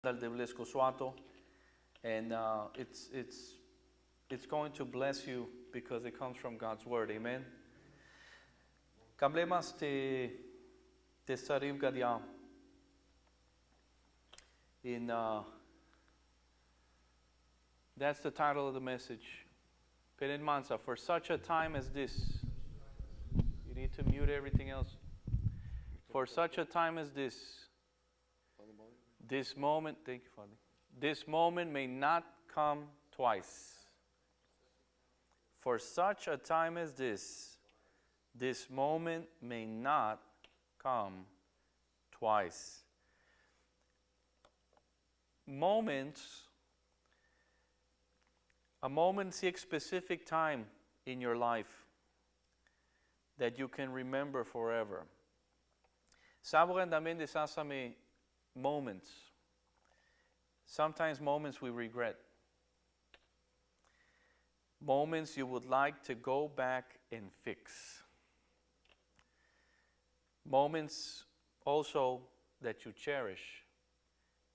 dal de Blesco Suato, and it's going to bless you because it comes from God's word. Amen. Kablemas te sariv gadia in that's the title of the message. Peren Mansa, for such a time as this. You need to mute everything else. For such a time as this. This moment, thank you, Father. This moment may not come twice. For such a time as this moment may not come twice. Moments, a moment's a specific time in your life that you can remember forever. Sabogan también desásame moments. Sometimes moments we regret. Moments you would like to go back and fix. Moments also that you cherish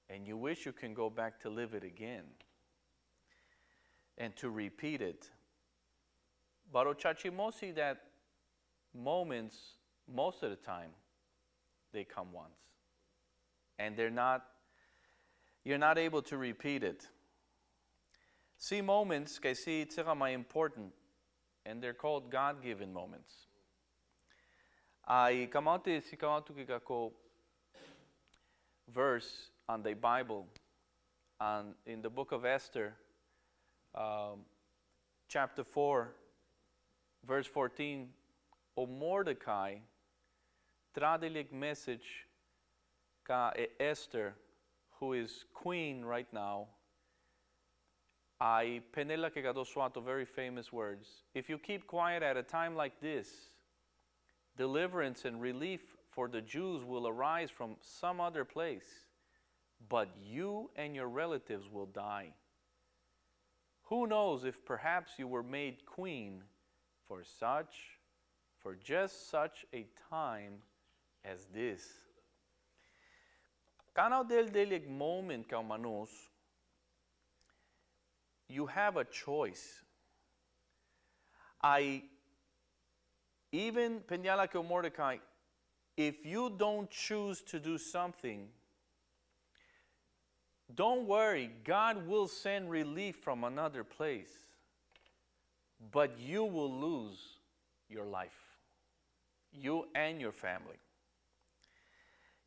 and you wish you can go back to live it again and to repeat it. But ochachimosi, that moments, most of the time, they come once. And you're not able to repeat it. See moments, que see tsaka important, and they're called God-given moments. I come out to kikako verse on the Bible, and in the book of Esther, chapter 4, verse 14, O Mordecai, tradilig message ka Esther, who is queen right now, I penela que gado suato, very famous words. If you keep quiet at a time like this, deliverance and relief for the Jews will arise from some other place, but you and your relatives will die. Who knows if perhaps you were made queen for just such a time as this. Kanaw del moment ka manus, you have a choice. Even penyala ke Mordecai, if you don't choose to do something, don't worry, God will send relief from another place, but you will lose your life, you and your family.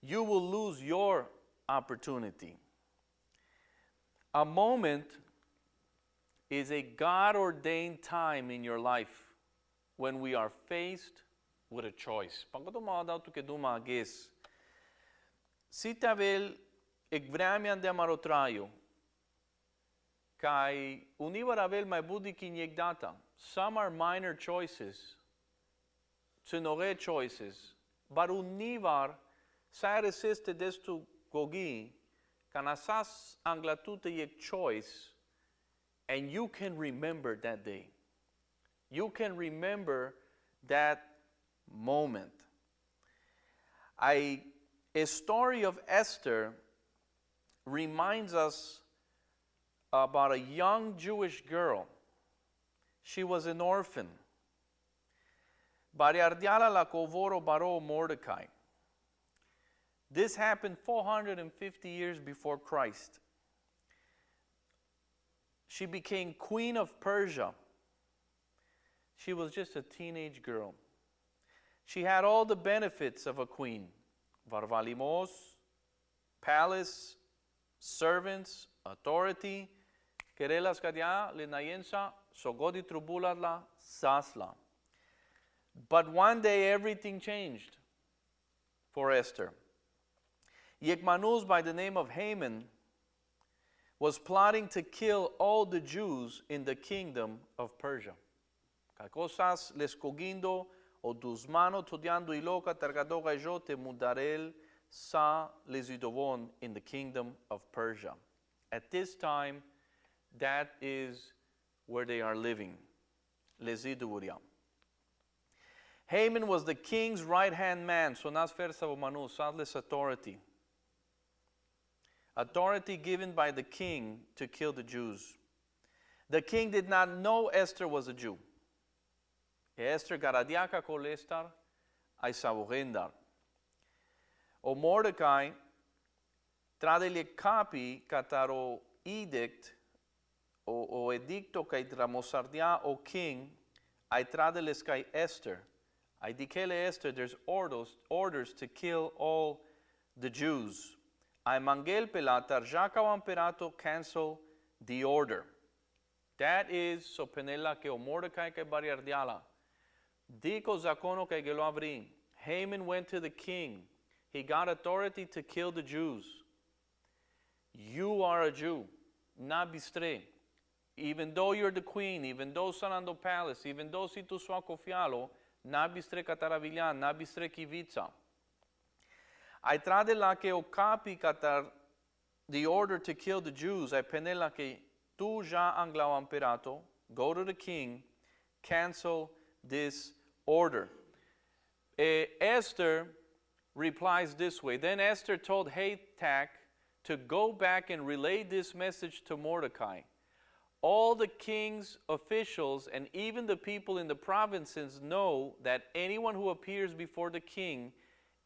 You will lose your opportunity. A moment is a God-ordained time in your life when we are faced with a choice. Pagkatuma tu ke duma agis. Si tavel ekvramian de amarotrayo, kai univaravel mai budi kinyek data. Some are minor choices, tsunore choices, but univar sa resiste destu gogi, kanasas anglatute yek choice, and you can remember that day. You can remember that moment. A story of Esther reminds us about a young Jewish girl. She was an orphan. Bariardiala la kovoro baro Mordecai. This happened 450 years before Christ. She became queen of Persia. She was just a teenage girl. She had all the benefits of a queen. Varvalimos, palace, servants, authority. Kerelas kadya linayensa sogodi trubuladla sasla. But one day everything changed for Esther. Yekmanus, by the name of Haman, was plotting to kill all the Jews in the kingdom of Persia. Kakosas les cogindo o dus mano todiando iloka targadoga jote mudarel sa les idovon in the kingdom of Persia. At this time, that is where they are living. Les idovuria. Haman was the king's right-hand man, so nas versa manu, sadless authority. authority given by the king to kill the Jews. The king did not know Esther was a Jew. Esther garadiaka kolestar ay sabugendar. O Mordecai tradele copy kataro edict o edicto kay tramosardia o king ay tradeles kay Esther. I dikele Esther, there's orders to kill all the Jews. I mangel pelatar jakaw imperato cancel the order. That is so penela ke o Mordecai ke bariardiala. Diko zakono ke gelo abrin. Haman went to the king. He got authority to kill the Jews. You are a Jew, not bistre. Even though you're the queen, even though sanando palace, even though si tu suaco fialo, na bistre cataravillan, na bistre kivitsa. I trade la que o capi catar the order to kill the Jews. I penela que tu ja anglau imperato, go to the king, cancel this order. Esther replies this way. Then Esther told Hathach to go back and relay this message to Mordecai. All the king's officials and even the people in the provinces know that anyone who appears before the king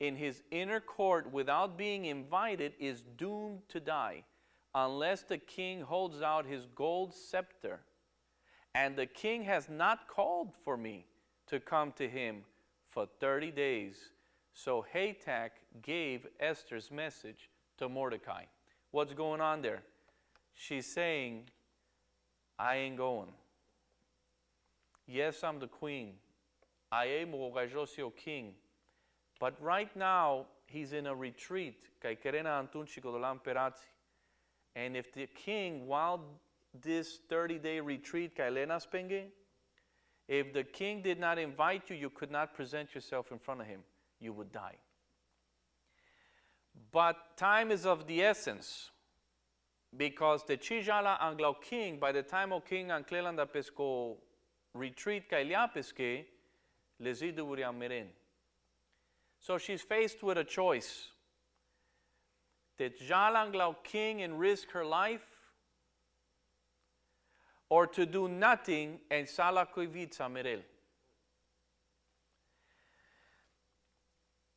in his inner court without being invited is doomed to die unless the king holds out his gold scepter. And the king has not called for me to come to him for 30 days. So Hathach gave Esther's message to Mordecai. What's going on there? She's saying, I ain't going. Yes, I'm the queen. I am o king. But right now, he's in a retreat. And if the king, while this 30-day retreat, if the king did not invite you, you could not present yourself in front of him. You would die. But time is of the essence. Because the Chijala Anglo king, by the time o king Anclelanda pesco retreat kailia pesque, lezidu meren. So she's faced with a choice. The Jala Anglo king and risk her life, or to do nothing and sala koivitsa merel.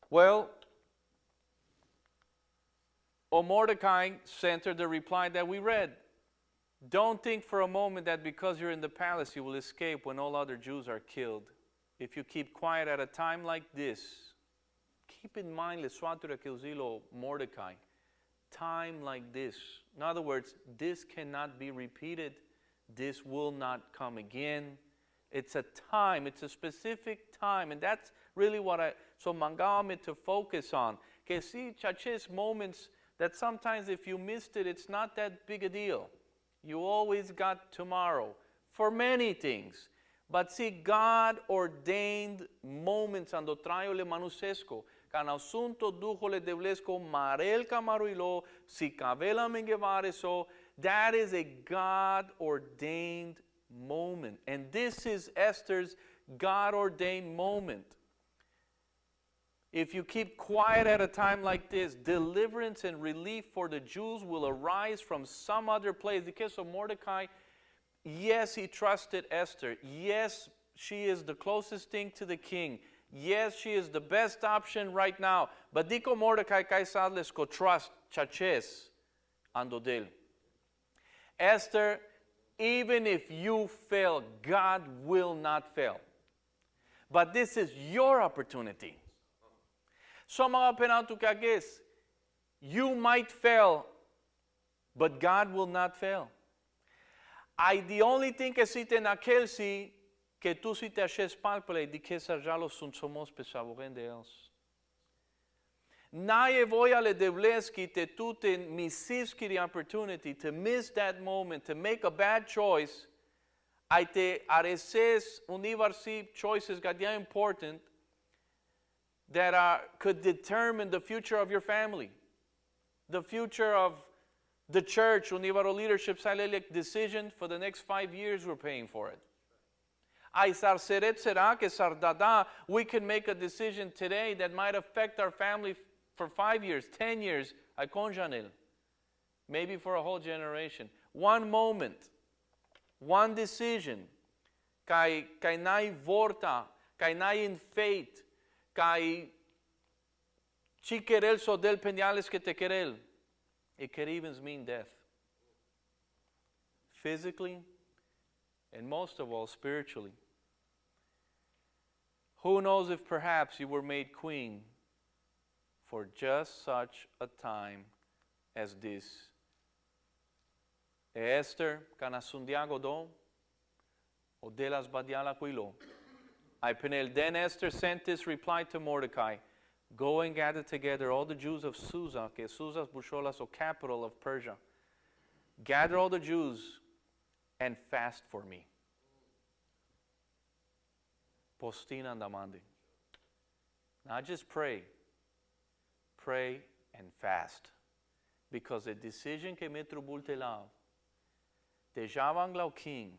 Well, O Mordecai sent her the reply that we read. Don't think for a moment that because you're in the palace you will escape when all other Jews are killed. If you keep quiet at a time like this, keep in mind, Leswatura Kilzilo Mordecai, time like this. In other words, this cannot be repeated. This will not come again. It's a time, it's a specific time, and that's really what so mangame to focus on. Que si chaches moments that sometimes if you missed it, it's not that big a deal. You always got tomorrow for many things. But see, God ordained moments ando traio le manusesco. Can asunto dujo le devlesco marel camaruilo, si cavela mengevareso. That is a God ordained moment. And this is Esther's God ordained moment. If you keep quiet at a time like this, deliverance and relief for the Jews will arise from some other place. The case of Mordecai, yes, he trusted Esther. Yes, she is the closest thing to the king. Yes, she is the best option right now. But dico Mordecai kaisadles ko trust chaches andodel. Esther, even if you fail, God will not fail. But this is your opportunity. So mga penaltu kages, you might fail, but God will not fail. The only thing que si te naquel si, que tu si te aches palpele, di que sarjalo sun somos pesabogen de els. Naye voy ale devleski te tu te misiski the opportunity to miss that moment, to make a bad choice. I te areses univarsi choices gadia important, that could determine the future of your family, the future of the church. Univaro leadership salelek decision for the next 5 years, we're paying for it. Aisar seret será que sardada, we can make a decision today that might affect our family for 5 years, 10 years. I conjanel. maybe for a whole generation. One moment, one decision, kay nai vorta, kay nai in fate, kay chi querel so del peñales que te querel. It could even mean death. Physically, and most of all, spiritually. Who knows if perhaps you were made queen for just such a time as this. Esther, canasundiago do, o de las badiala quilo. Then Esther sent this reply to Mordecai. Go and gather together all the Jews of Susa, que Susa Busholas, o capital of Persia. Gather all the Jews and fast for me. Postina andamande. Not just pray. Pray and fast. Because the decision que me trubulte lao, te javang lao king,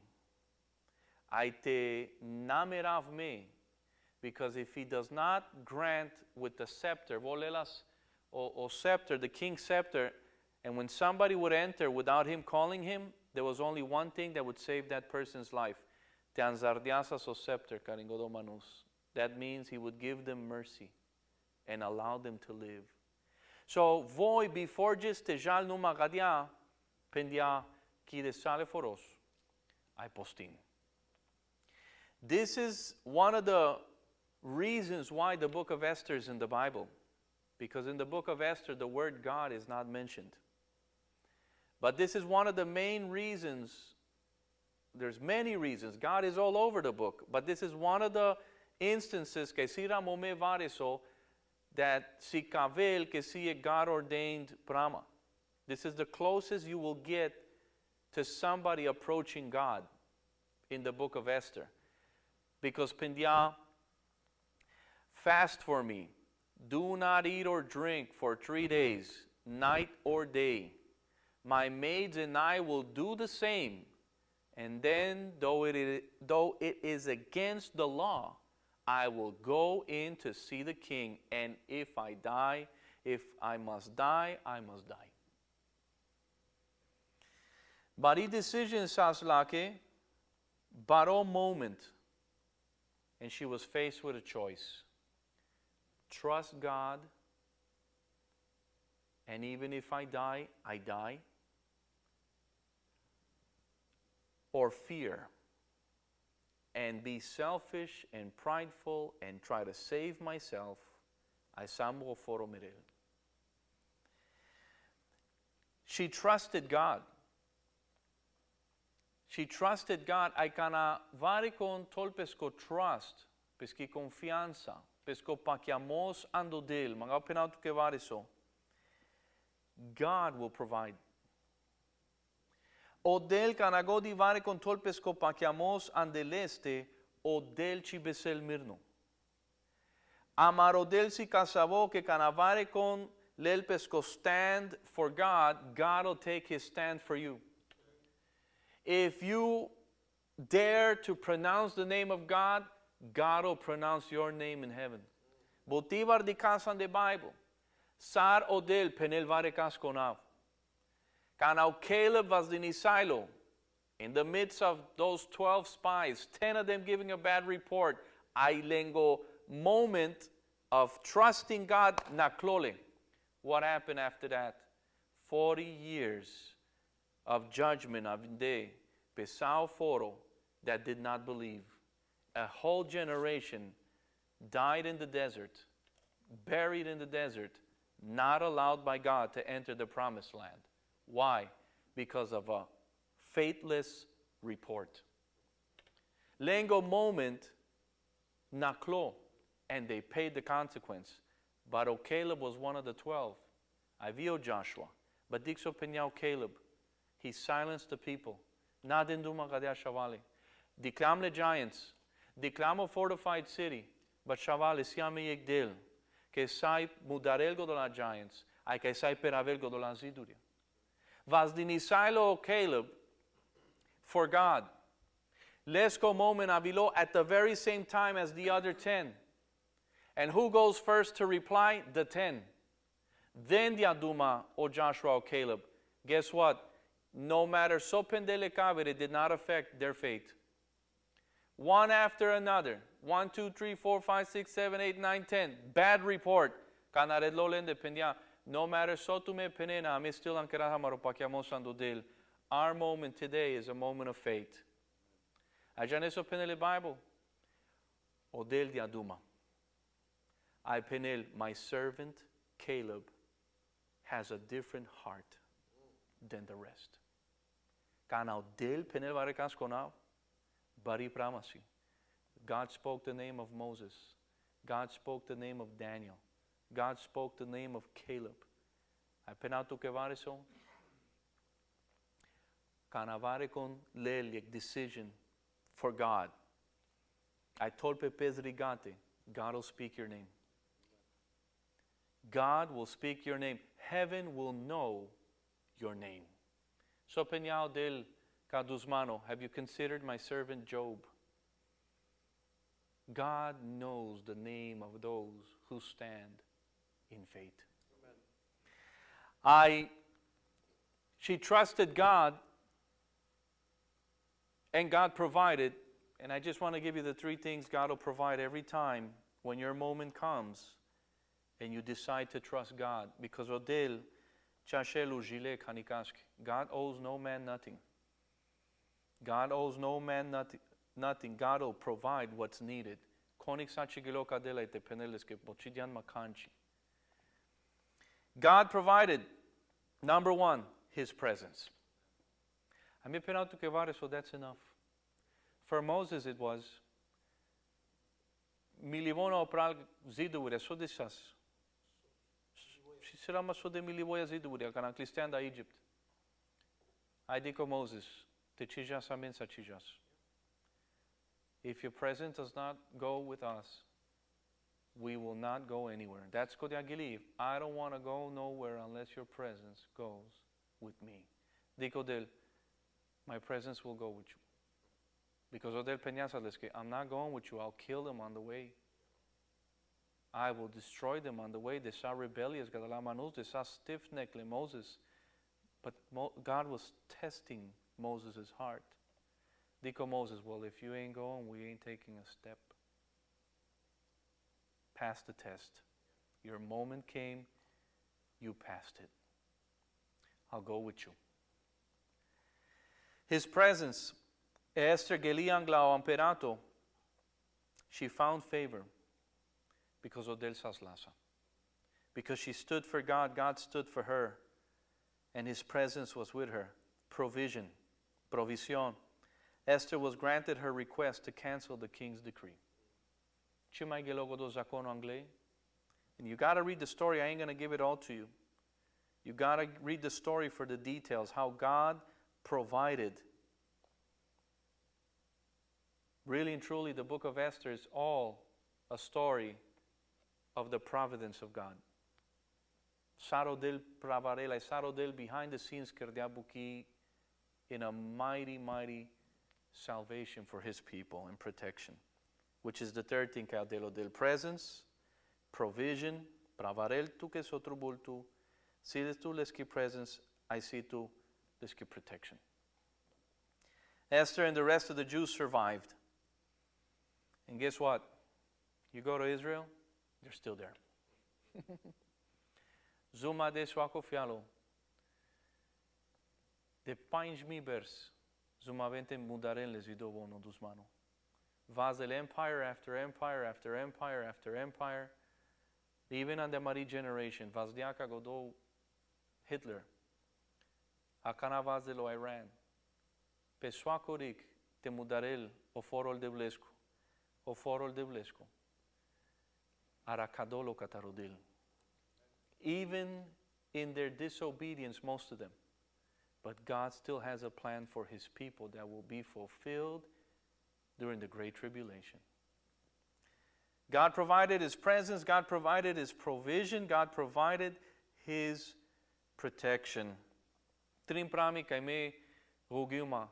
I te namerav me, because if he does not grant with the scepter, volelas o scepter, the king's scepter, and when somebody would enter without him calling him, there was only one thing that would save that person's life. Te anzardiasas o scepter, karingodo manus. That means he would give them mercy and allow them to live. So, voi before just tejal numa gadia, pendia ki de sale foros, I postin. This is one of the reasons why the book of Esther is in the Bible. Because in the book of Esther, the word God is not mentioned. But this is one of the main reasons. There's many reasons. God is all over the book. But this is one of the instances que si ramome vareso that si kavel que si God ordained prama. This is the closest you will get to somebody approaching God in the book of Esther. Because pendia, fast for me. Do not eat or drink for 3 days, night or day. My maids and I will do the same. And then, though it is against the law, I will go in to see the king. And if I must die, I must die. Bari decision saslake, baro moment. And she was faced with a choice. Trust God, and even if I die, I die. Or fear, and be selfish and prideful and try to save myself. I sambo foro mirel. She trusted God. She trusted God. I cana vari con tolpesco trust, peschi confianza, pesco pakiamos ando del, mga penauto que variso. God will provide. O del canago di vari con tolpesco pakiamos andeleste, o del chibesel mirno. Amaro del si casavo que canavare con lelpesco stand for God, God will take his stand for you. If you dare to pronounce the name of God, God will pronounce your name in heaven. Botivar di casan de Bible. Sar odel penel vare casconav. Canau Caleb was the Nisailo. In the midst of those 12 spies, 10 of them giving a bad report. I lengo moment of trusting God naklole. What happened after that? 40 years of judgment of day, pesao foro, that did not believe. A whole generation died in the desert, buried in the desert, not allowed by God to enter the promised land. Why? Because of a faithless report. Lengo moment, naklo, and they paid the consequence. But Caleb was one of the 12. I vio Joshua. But Dixo Peñao Caleb, he silenced the people. Nadinduma Gadea Shavali. Declamle giants. Declamo fortified city. But Shavali siame yegdil. Que sai mudarelgo de la giants. Ay que sai peravelgo de la ziduria. Vas dinisailo Caleb for God. Lesko moment avilo at the very same time as the other 10. And who goes first to reply? The 10. Then Diaduma, O Joshua, O Caleb, Guess what? No matter so pendele kabere, it did not affect their faith. One after another. 1, 2, 3, 4, 5, 6, 7, 8, 9, 10. Bad report. Kanared lolen dependia. No matter so tu me penena, ame still ankara hamaro pakiamos andodel. Our moment today is a moment of faith. Ajane so penele Bible. Odel diaduma. I penel, my servant Caleb has a different heart than the rest. Kana odel penel varekas konao. Bari pramasi. God spoke the name of Moses. God spoke the name of Daniel. God spoke the name of Caleb. I penauto que vare so. Kanavare kon leliek decision for God. I told Pepez Rigate, God will speak your name. God will speak your name. Heaven will know your name. So peñao del Caduzmano, have you considered my servant Job? God knows the name of those who stand in faith. Amen. She trusted God, and God provided. And I just want to give you the 3 things God will provide every time when your moment comes and you decide to trust God. Because Odel, Chashelu Jile Kanikaski, God owes no man nothing. God owes no man nothing. God will provide what's needed. God provided, number 1, His presence. So that's enough. For Moses it was, milivona opral ziduria, so disas. She said, I'm so de milivoya ziduria, can I stand in Egypt? I dico Moses, te chijas amen sa chijas. If your presence does not go with us, we will not go anywhere. That's Kodiagili. I don't want to go nowhere unless your presence goes with me. Dico del, my presence will go with you. Because Odel Peñasaleske, I'm not going with you. I'll kill them on the way. I will destroy them on the way. They saw rebellious, they saw stiff-necked Moses. But God was testing Moses' heart. Dico Moses, well, if you ain't going, we ain't taking a step. Pass the test. Your moment came, you passed it. I'll go with you. His presence, Esther Geliangla Amperato, she found favor because Odel Saslasa. Because she stood for God, God stood for her, and His presence was with her. Provision, provision. Esther was granted her request to cancel the king's decree. And you got to read the story. I ain't going to give it all to you. You got to read the story for the details, how God provided. Really and truly, the book of Esther is all a story of the providence of God. Sarodel pravarela, Sarodel behind the scenes kerdiabuki in a mighty, mighty salvation for His people and protection. Which is the 3rd thing, Caldelo del presence, provision, pravarel tu que sotrubultu, si tu leski presence, I see tu leski protection. Esther and the rest of the Jews survived. And guess what? You go to Israel, they're still there. Zuma de swako fialo. De 5,000 bers, zuma vente mudaren les vidovono dus mano. Vazel empire after empire after empire after empire. Even on the Marie generation, Vazdiaka Godo Hitler. Akana Vazelo Iran. Peswakorik te mudarel o forol de Blesco. O forol de Blesco. Arakadolo Katarodil. Even in their disobedience, most of them. But God still has a plan for His people that will be fulfilled during the Great Tribulation. God provided His presence, God provided His provision, God provided His protection. Trimprami kaime rugiuma.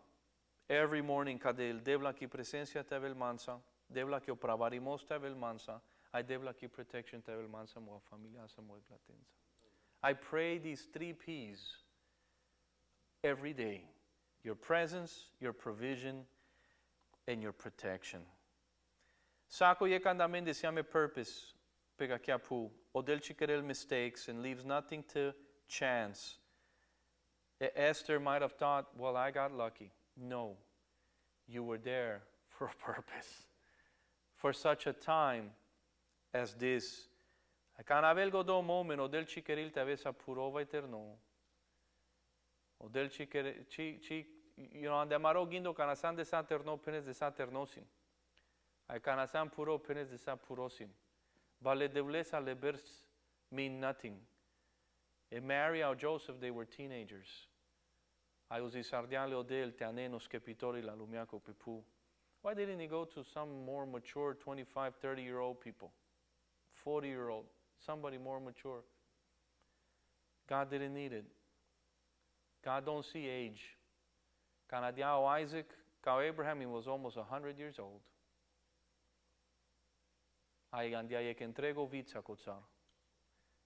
Every morning kadel devla ki presencia tevel mansa, devla ki opravarimos tevel mansa, I devla ki protection tevel mansa mo familia sa mo platenza. I pray these 3 P's every day. Your presence, your provision, and your protection. Sako ye kandamen desiame purpose, pega kiapu, odel chikerel mistakes and leaves nothing to chance. Esther might have thought, well, I got lucky. No, you were there for a purpose, for such a time as this. Canabel godo moment, odel chikeril tavesa purova eterno. Odel chikeril, you know, andamaro gindo canasan de saterno penes de saternosim. I canasan puro penes de sa purosim. Vale devlesa lebers mean nothing. And Mary or Joseph, they were teenagers. I was isardiale odel teanenos kepitori la lumiaco pipu. Why didn't he go to some more mature 25, 30-year-old people? 40-year-old, somebody more mature. God didn't need it. God don't see age. Canadiao Isaac, Kao Abraham, he was almost 100 years old. Ai andiaie che entrego vița coțar.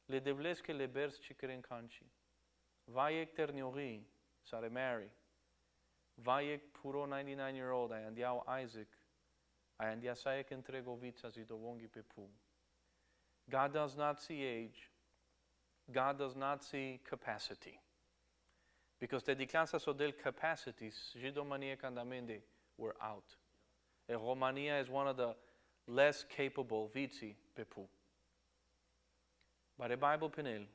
Le devles che le bers chikeren kanchi. Vaiek terniori, sare Mary. Vaiek puro 99-year-old, ai andiao Isaac. Ai andia saek entrego vița zidovongi pepu. God does not see age. God does not see capacity. Because the declansas odel capacities, Jidomania Kandamende, were out. And Romania is one of the less capable vici pepu. But the Bible penel,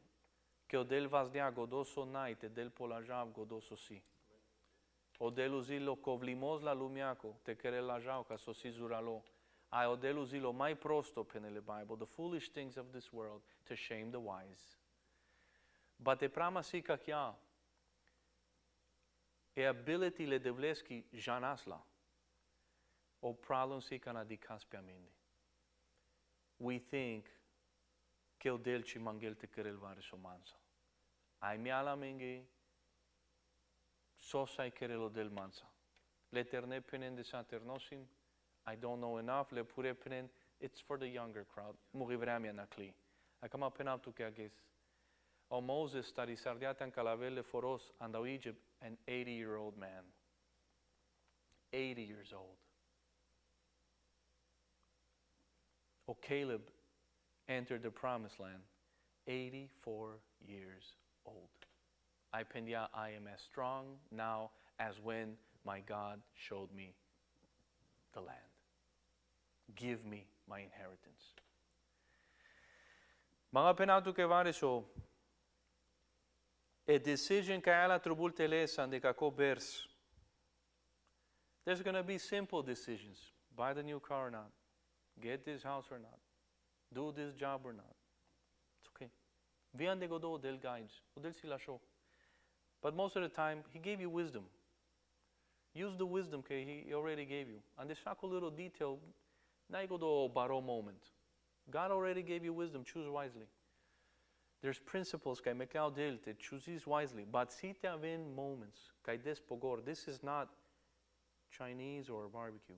que odel vazdia godoso naite del polajav godoso si. Odel uzilo kovlimos la lumiaco, te kere lajao ca sosi zuralo. I odel uzilo mai prosto penele Bible, the foolish things of this world, to shame the wise. But the prama si kakya, e ability le devleski janasla. O problem si kanadikas piamende. We think que o delci mangel te kerel vare somansa. Ai miala menge sosai kerelo del mansa. Le terne penen de saternosim. I don't know enough. Le pure penen. It's for the younger crowd. Mugivramia nakli. I come up enough to kages. O Moses starisardiatan calavelle foros and Egypt, an 80-year-old man. 80 years old. O Caleb entered the promised land, 84 years old. I pendia, I am as strong now as when my God showed me the land. Give me my inheritance. Mga penautu ke vare so, a decision kaela trubulteles and kako bers. There's going to be simple decisions. Buy the new car or not. Get this house or not. Do this job or not. It's okay. Vian de godo del guides. Del silasho. But most of the time, he gave you wisdom. Use the wisdom he already gave you. And the shako little detail, na godo baro moment. God already gave you wisdom. Choose wisely. There's principles kai mekao delte. Choose wisely. But si te avin moments kai des pogor. This is not Chinese or barbecue.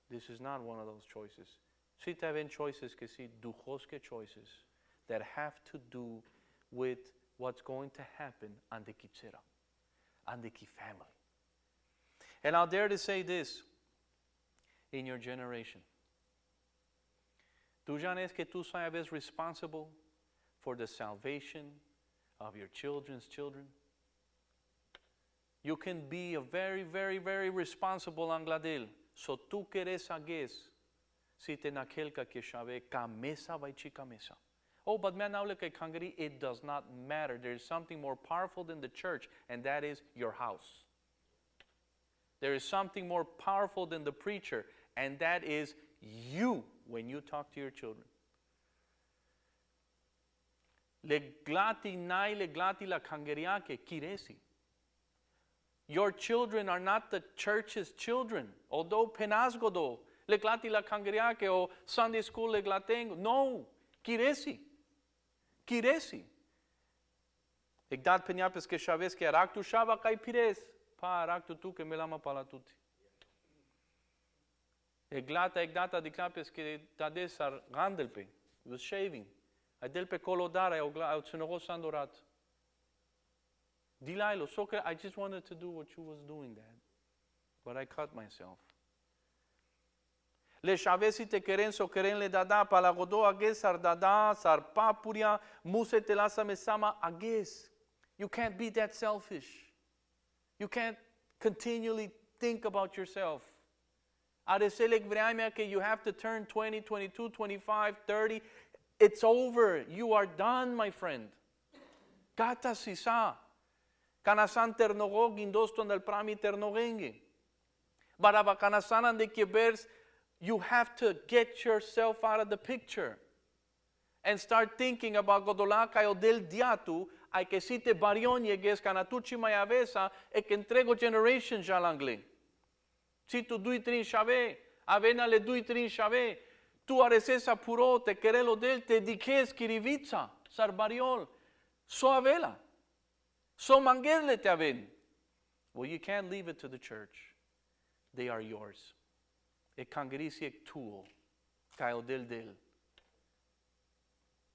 This is not one of those choices. Si te avin choices que si dujoske choices that have to do with what's going to happen on the kitzera, on the ki family. And I'll dare to say this in your generation. Tu janes que tu sabes responsible for the salvation of your children's children. You can be a very, very, very responsible angladil. So tu queres ages si te nakelka que shave kamesa vai chi kamesa. Oh, but man now look at Kangari, it does not matter. There is something more powerful than the church, and that is your house. There is something more powerful than the preacher, and that is you when you talk to your children. Le glati nai le glati la kangeriake kiresi. Your children are not the church's children. Although penasgodo, le glati la kangeriake o Sunday school le glatengo. No, kiresi. Kiresi. Egdat peniapes que chaves que arak tu shava kai pires. Pa arak tu que melama pala tutti. Egdata diclapes que tadesar gandelpe. He was shaving. Adelpe kolodara o tsunogo sandorat. Delilah, so I just wanted to do what you was doing, Dad. But I cut myself. Le shavesi te keren so keren le dada palagodo ages sar dada sar papuria muse telasa mesama ages. You can't be that selfish. You can't continually think about yourself. Areselek vreamea que you have to turn 20, 22, 25, 30. It's over. You are done, my friend. Gata sisa. Kanasan ternogo gindoston del prami ternogenge. Baraba kanasanan de kebers. You have to get yourself out of the picture and start thinking about godolaka o del diatu ai que si te barion yeges kanatuchi mayavesa e que entrego generation jalangle. Si tu dui trin shave, avena le dui trin shave, tu aresesa puro te querelo del te dikes kirivitsa sarbariol so avela so mangerle te aven. Well, you can't leave it to the church. They are yours. E kangerisi ek tool kayo del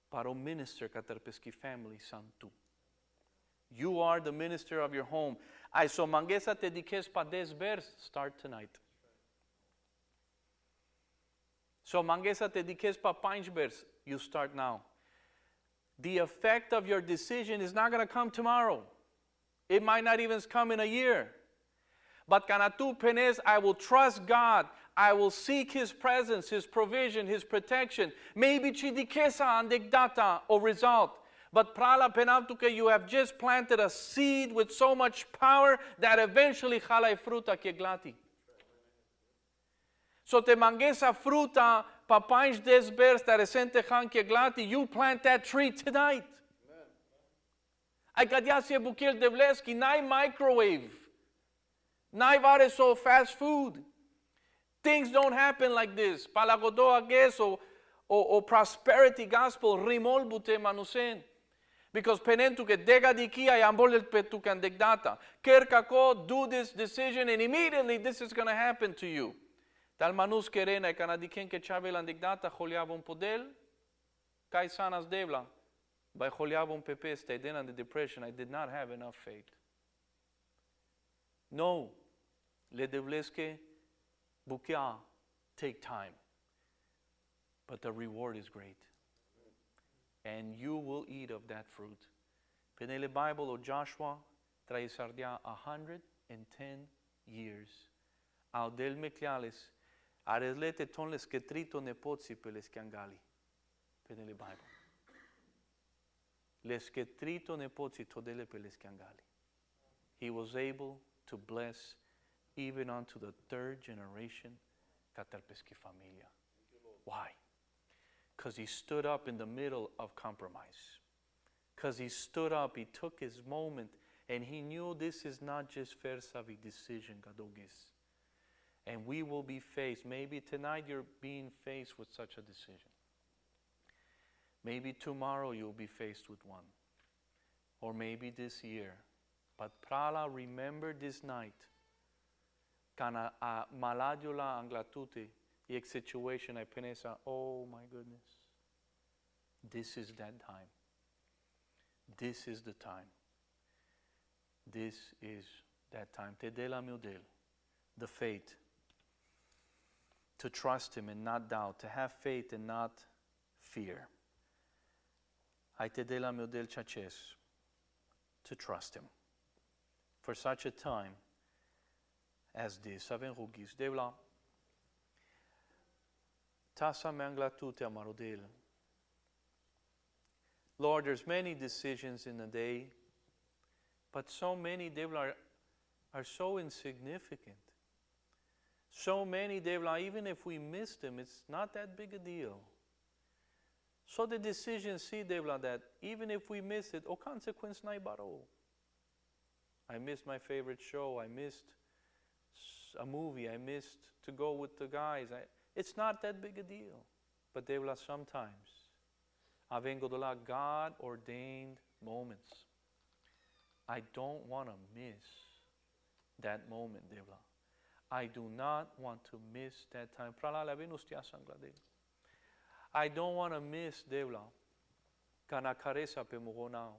para minister katerpeski family santu. You are the minister of your home. Ay so mangesa te dikes pa desbers, start tonight. So mangesa te dikes pa panchbers, you start now. The effect of your decision is not going to come tomorrow. It might not even come in a year. But kanatu penes, I will trust God. I will seek His presence, His provision, His protection. Maybe chidikesa andegdata or result. But prala penamtuke, you have just planted a seed with so much power that eventually jalai fruta keglati. So te mangesa fruta papanj desbers taresente han keglati. You plant that tree tonight. Ay kadyasie bukiel devleski nai microwave. Nai vare so fast food. Things don't happen like this. Palagodoa geso o prosperity gospel rimol bute manusen. Because penentu ke dega diki ay ambol petu kan degdata. Kerkako do this decision and immediately this is going to happen to you. Tal manus kerena kanadiken ke chavel andegdata joliavon podel kai sanas devla. By joliavon pepe stayed in the depression. I did not have enough faith. No. Le devleske bukia take time. But the reward is great. And you will eat of that fruit. Penele Bible o Joshua traisardia 110 years. Au del mecliales areslete tonles que trito nepotsi peles kiangali. Penele Bible. Les que trito nepotsi todele peles kiangali. He was able to bless even unto the third generation katarpeski familia. Why? Because he stood up in the middle of compromise. Because he stood up, he took his moment, and he knew this is not just versavi decision, gadogis. And we will be faced. Maybe tonight you're being faced with such a decision. Maybe tomorrow you'll be faced with one. Or maybe this year. But prala, remember this night. Kana maladiola anglatute. Yek situation I penesa, oh my goodness. This is that time. This is the time. This is that time. Te dela miudel. The faith. To trust Him and not doubt. To have faith and not fear. I te dela miudel chaches. To trust Him. For such a time as this. Aven rugis. Devla. Tasa mangla tute amarodel. Lord, there's many decisions in a day, but so many, Devla, are so insignificant. So many, Devla, even if we miss them, it's not that big a deal. So the decisions, see, Devla, that even if we miss it, o consequence na ibaro. I missed my favorite show. I missed a movie. I missed to go with the guys. It's not that big a deal. But Devla, sometimes, avengodola, God ordained moments. I don't want to miss that moment, Devla. I do not want to miss that time. I don't want to miss, Devla. Kanakaresa pe mugonao.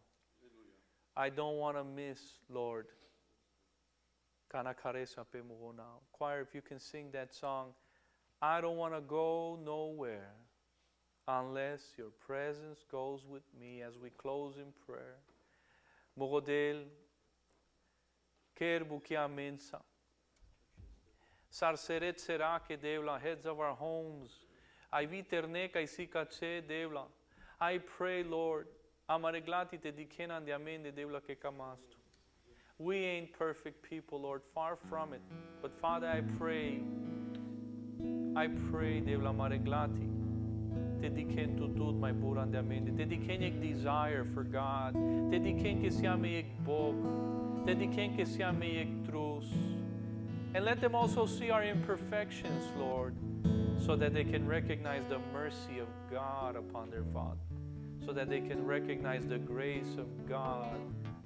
I don't want to miss, Lord. Choir, if you can sing that song, I don't want to go nowhere unless your presence goes with me, as we close in prayer. Mogodel, kerbukia mensa. Sarseret será que devla, heads of our homes. I viterne kai sikache devla. I pray, Lord, amareglati te dikenan de amen de devla que kamastu. We ain't perfect people, Lord, far from it. But Father, I pray, devla amareglati. Te diken tutut my buran de amen. Te diken ek desire for God. Te diken que siame ek bog. Te diken que siame ek trus. And let them also see our imperfections, Lord, so that they can recognize the mercy of God upon their father, so that they can recognize the grace of God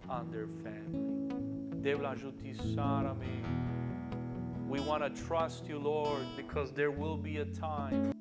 on their family. Devla jutisarame. We want to trust you, Lord, because there will be a time.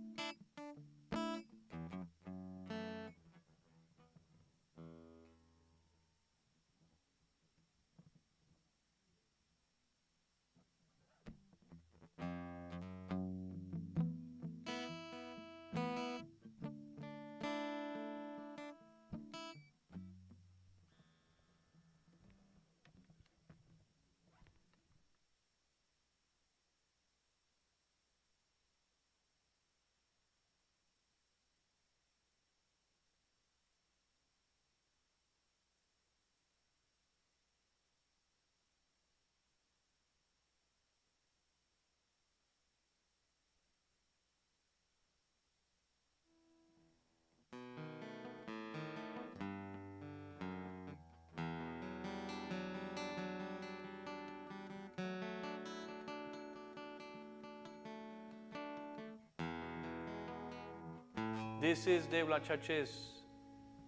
This is Devla Chachis.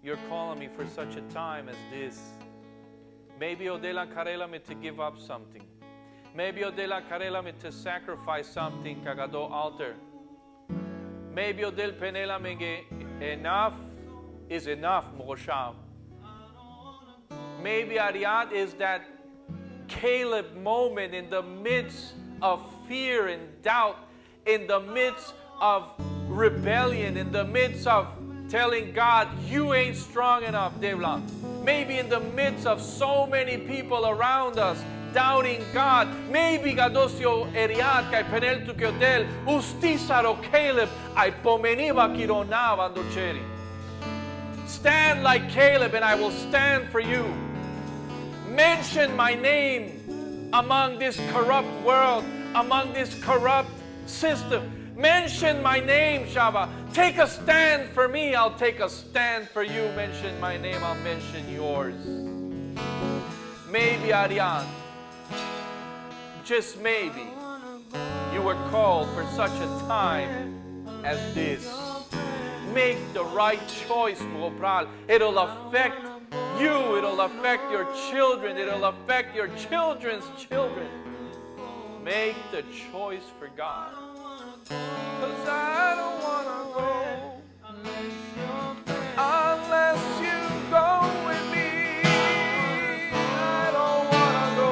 You're calling me for such a time as this. Maybe Odela Karelame to give up something. Maybe Odela Karelame to sacrifice something kagado altar. Maybe Odel Penelame enough is enough, Mogosham. Maybe Ariad is that Caleb moment in the midst of fear and doubt, in the midst of rebellion, in the midst of telling God, you ain't strong enough, Devla. Maybe in the midst of so many people around us doubting God. Maybe Gadosio Eriad, Kai Penel Tukiotel, Ustisaro Caleb, I pomeniva kironava doceri. Stand like Caleb and I will stand for you. Mention my name among this corrupt world, among this corrupt system. Mention my name, Shava. Take a stand for me, I'll take a stand for you. Mention my name, I'll mention yours. Maybe, Ariane, just maybe, you were called for such a time as this. Make the right choice, Mopral. It'll affect you, it'll affect your children, it'll affect your children's children. Make the choice for God. 'Cause I don't want to go unless you go with me. I don't want to go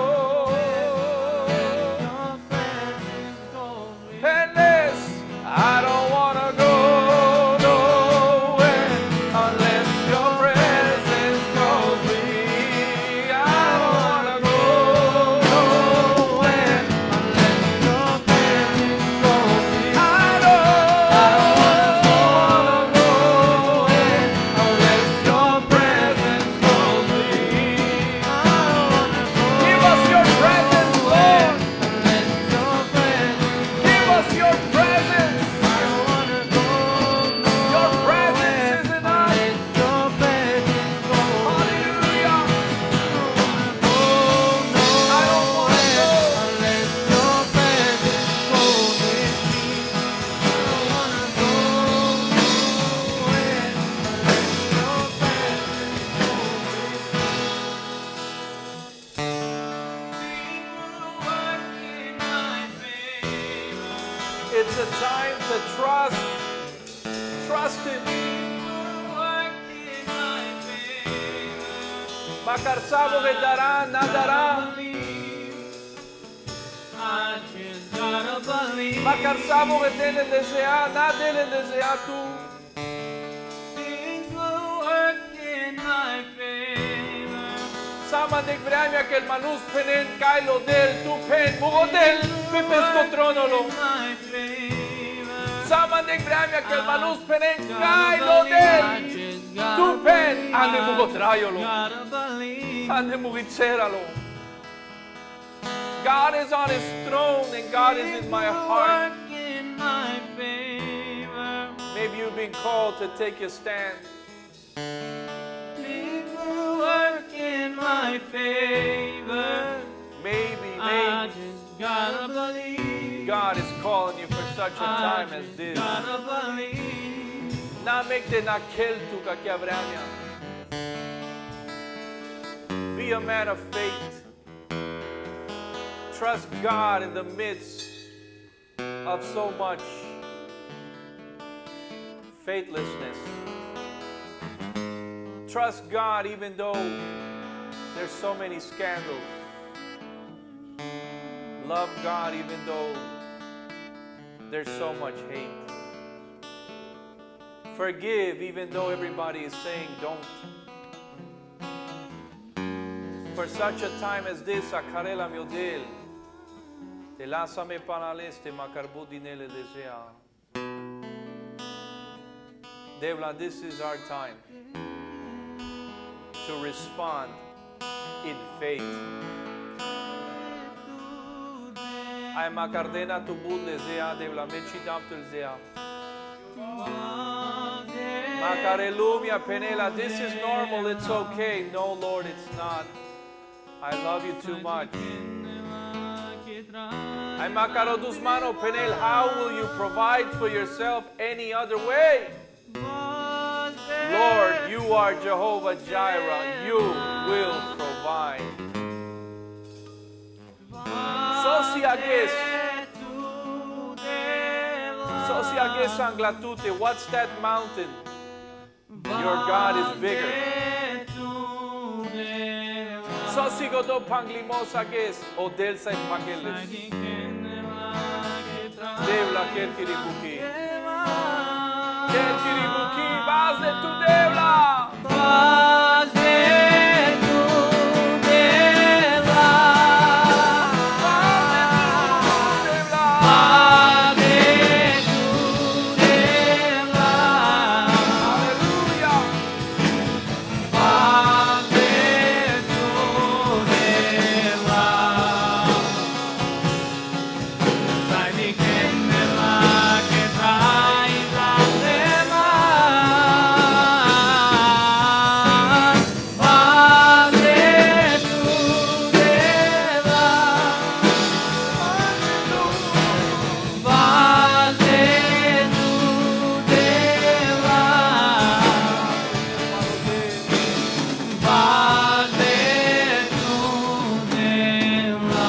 unless I don't want to go nowhere unless your presence goes with me. I don't want to go nowhere unless your presence goes with me. It's a time to trust Him. Makarsavo que dará, nadará. I just gotta believe. Makarsavo que tiene desea, nada le desea tú. Things will work in my favor. Sama de vremea că el manus penen cailo del tu pen mugodel pipes contrololo. In my favor. Sama de vremea că el manus penen cailo del tu pen ane mugotraiolo. Gotta believe. Ane mugitseralo. God is on his throne and God is in my heart. Work in my favor. Maybe you've been called to take a stand. Things will work in my favor. Maybe I just gotta believe. God is calling you for such a time as this. Gotta believe. Na mekte na keltu ka kya vremea. Be a man of faith. Trust God in the midst of so much faithlessness. Trust God even though there's so many scandals. Love God even though there's so much hate. Forgive even though everybody is saying don't. For such a time as this, Akarela Miodel, te lásame panaleste makarbu dinele desea. Devla, this is our time to respond in faith. Ai macardena tu bud desea, devla meci damtul zea. Macarelumia penela, this is normal, it's okay. No, Lord, it's not. I love you too much. Ay macarodus mano penel, how will you provide for yourself any other way? Lord, you are Jehovah Jireh. You will provide. Sosiages anglatute. What's that mountain? Your God is bigger. Sosigodo panglimosages o delsa pangeles. Devla kerkiribuki. Kerkiribuki, vas de tu devla. Vas de tu devla. Vas de tu devla. Aleluya. Vas de tu devla. Sai di che nella che trai la tema. Vas de tu devla. Vas de tu devla. Vas de tu devla.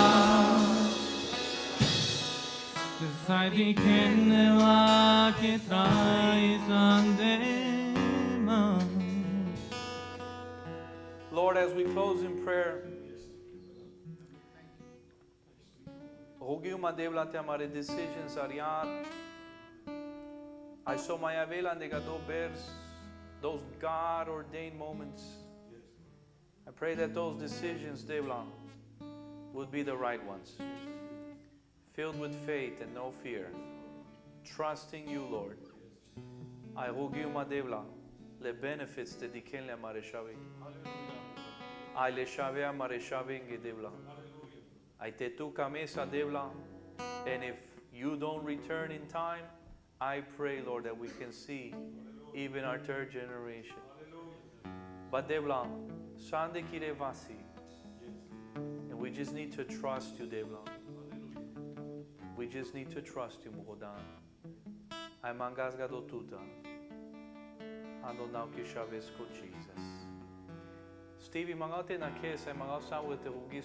Tu sai di che nella che trai sandema. Lord, as we close in prayer, Rogiuma devla te amare decisions ariat. I saw my avela negado bears those God ordained moments. I pray that those decisions, devla, would be the right ones. Filled with faith and no fear. Trusting you, Lord. I Rogiuma devla le benefits te diken le amare shavi. I le shave amare shavi nge devla. I te tu camesa devla, and if you don't return in time, I pray, Lord, that we can see even our third generation. But devla, sande kire vasi, and we just need to trust you, devla. We just need to trust you, Mugodan. I mangasga do tuta, ando now ki shaves ko Jesus. Stevie, mangate na kes, ay mangasawa te hugis